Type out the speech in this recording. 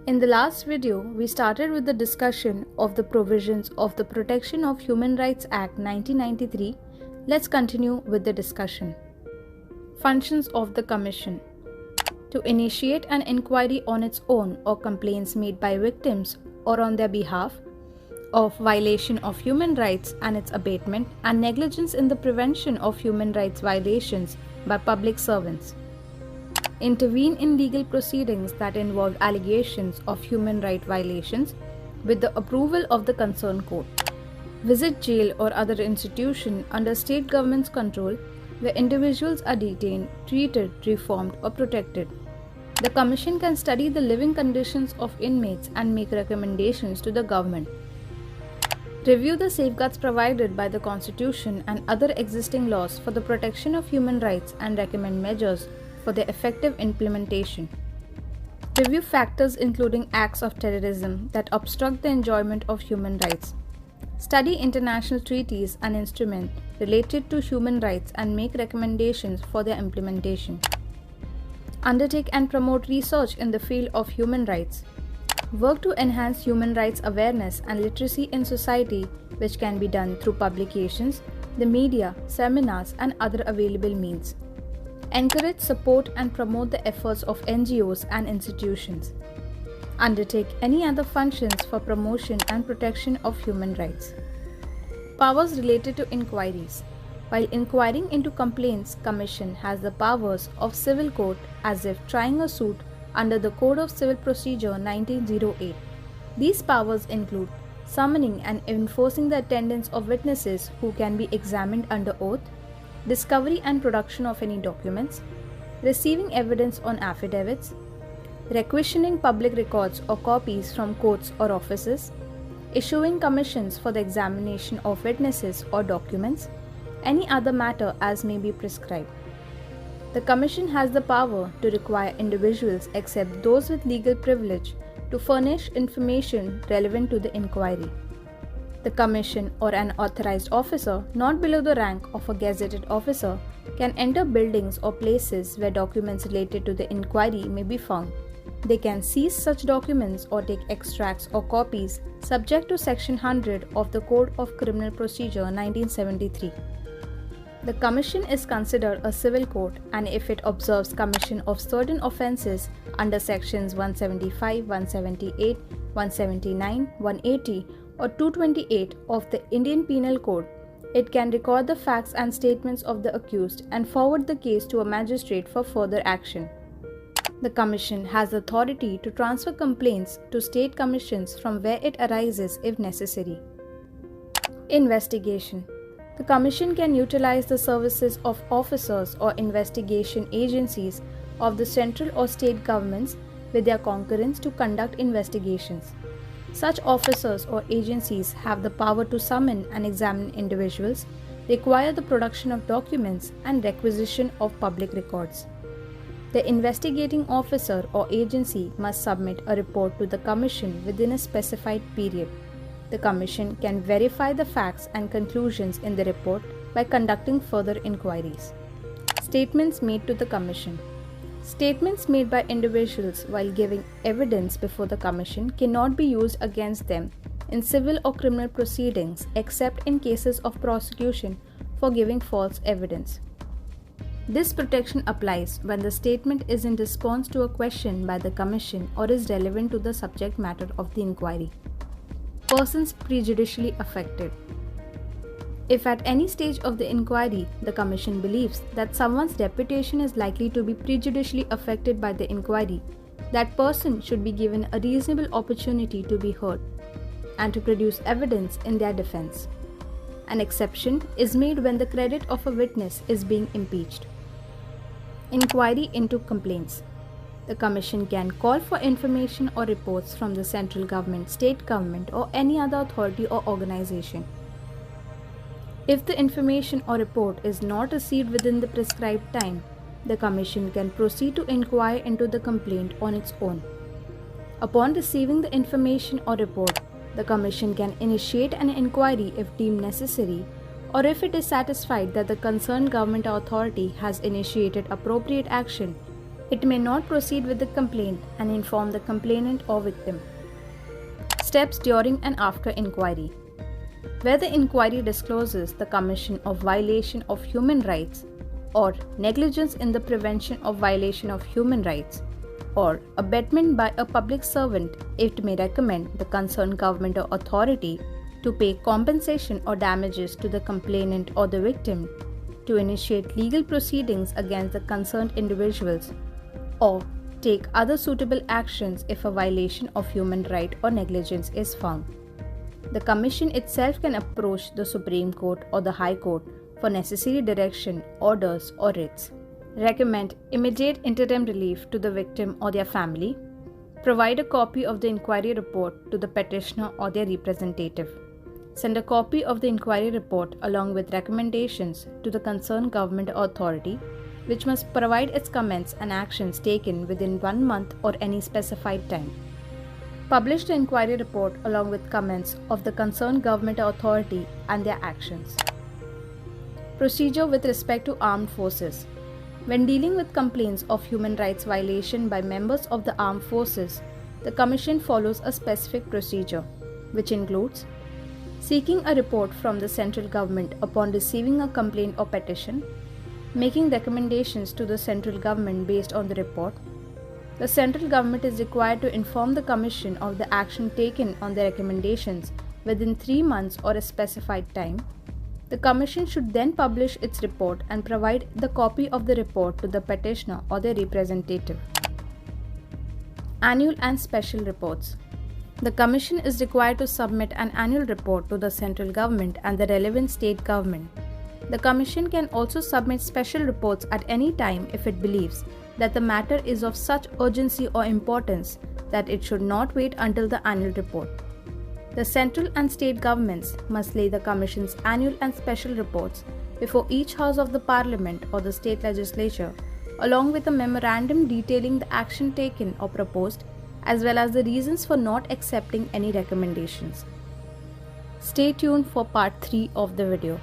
In the last video, we started with the discussion of the provisions of the Protection of Human Rights Act 1993. Let's continue with the discussion. Functions of the Commission: to initiate an inquiry on its own or complaints made by victims or on their behalf of violation of human rights and its abatement and negligence in the prevention of human rights violations by public servants. Intervene in legal proceedings that involve allegations of human right violations with the approval of the concerned court. Visit jail or other institution under state government's control where individuals are detained, treated, reformed, or protected. The Commission can study the living conditions of inmates and make recommendations to the government. Review the safeguards provided by the Constitution and other existing laws for the protection of human rights and recommend measures for their effective implementation. Review factors including acts of terrorism that obstruct the enjoyment of human rights. Study international treaties and instruments related to human rights and make recommendations for their implementation. Undertake and promote research in the field of human rights. Work to enhance human rights awareness and literacy in society, which can be done through publications, the media, seminars, and other available means. Encourage, support, and promote the efforts of NGOs and institutions. Undertake any other functions for promotion and protection of human rights. Powers related to inquiries. While inquiring into complaints, Commission has the powers of civil court as if trying a suit under the Code of Civil Procedure 1908. These powers include summoning and enforcing the attendance of witnesses who can be examined under oath, discovery and production of any documents, receiving evidence on affidavits, requisitioning public records or copies from courts or offices, issuing commissions for the examination of witnesses or documents, any other matter as may be prescribed. The Commission has the power to require individuals except those with legal privilege to furnish information relevant to the inquiry. The Commission or an authorized officer not below the rank of a gazetted officer can enter buildings or places where documents related to the inquiry may be found. They can seize such documents or take extracts or copies subject to Section 100 of the Code of Criminal Procedure 1973. The Commission is considered a civil court, and if it observes commission of certain offences under Sections 175, 178, 179, 180 or 228 of the Indian Penal Code, it can record the facts and statements of the accused and forward the case to a magistrate for further action. The Commission has authority to transfer complaints to state commissions from where it arises if necessary. Investigation. The Commission can utilize the services of officers or investigation agencies of the central or state governments with their concurrence to conduct investigations. Such officers or agencies have the power to summon and examine individuals, require the production of documents, and requisition of public records. The investigating officer or agency must submit a report to the Commission within a specified period. The Commission can verify the facts and conclusions in the report by conducting further inquiries. Statements made to the Commission. Statements made by individuals while giving evidence before the Commission cannot be used against them in civil or criminal proceedings except in cases of prosecution for giving false evidence. This protection applies when the statement is in response to a question by the Commission or is relevant to the subject matter of the inquiry. Persons prejudicially affected. If at any stage of the inquiry the Commission believes that someone's reputation is likely to be prejudicially affected by the inquiry, that person should be given a reasonable opportunity to be heard and to produce evidence in their defense. An exception is made when the credit of a witness is being impeached. Inquiry into complaints. The Commission can call for information or reports from the central government, state government, or any other authority or organization. If the information or report is not received within the prescribed time, the Commission can proceed to inquire into the complaint on its own. Upon receiving the information or report, the Commission can initiate an inquiry if deemed necessary, or if it is satisfied that the concerned government authority has initiated appropriate action, It may not proceed with the complaint and inform the complainant or victim. Steps during and after inquiry. Where the inquiry discloses the commission of violation of human rights or negligence in the prevention of violation of human rights, or abetment by a public servant, it may recommend the concerned government or authority to pay compensation or damages to the complainant or the victim, to initiate legal proceedings against the concerned individuals, or take other suitable actions if a violation of human right or negligence is found. The Commission itself can approach the Supreme Court or the High Court for necessary direction, orders, or writs. Recommend immediate interim relief to the victim or their family. Provide a copy of the inquiry report to the petitioner or their representative. Send a copy of the inquiry report along with recommendations to the concerned government or authority, which must provide its comments and actions taken within 1 month or any specified time. Publish the inquiry report along with comments of the concerned government or authority and their actions. Procedure with respect to armed forces. When dealing with complaints of human rights violation by members of the armed forces, the Commission follows a specific procedure, which includes seeking a report from the central government upon receiving a complaint or petition, making recommendations to the central government based on the report. The central government is required to inform the Commission of the action taken on the recommendations within 3 months or a specified time. The Commission should then publish its report and provide the copy of the report to the petitioner or their representative. Annual and special reports. The Commission is required to submit an annual report to the central government and the relevant state government. The Commission can also submit special reports at any time if it believes that the matter is of such urgency or importance that it should not wait until the annual report. The central and state governments must lay the Commission's annual and special reports before each House of the Parliament or the state legislature, along with a memorandum detailing the action taken or proposed, as well as the reasons for not accepting any recommendations. Stay tuned for part 3 of the video.